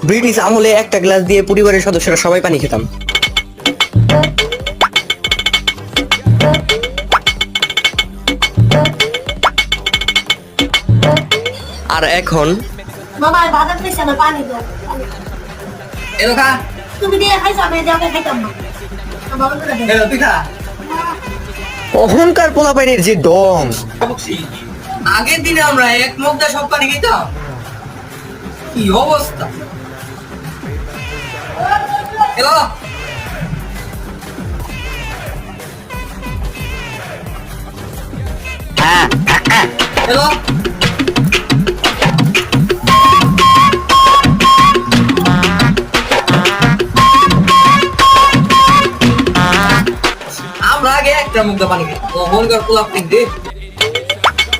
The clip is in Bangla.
ব্রিটিশ আমলে একটা গ্লাস দিয়ে পরিবারের সদস্যরা সবাই পানি খেতাম। আর এখন মামা বাজার থেকে না পানি দাও এলো খা তুমি দিয়ে খাইছো আমি দিয়ে খাইতাম না আমার বন্ধু দেখে এলো তুই খা অহংকার পোলাপাইনের যে ডং। আগের দিনে আমরা এক মুখটা সব পানি খেতাম, কি অবস্থা। এলো এলো আমরা আগে একটা মুখটা পানি খেতাম, অহংকার পোলাপ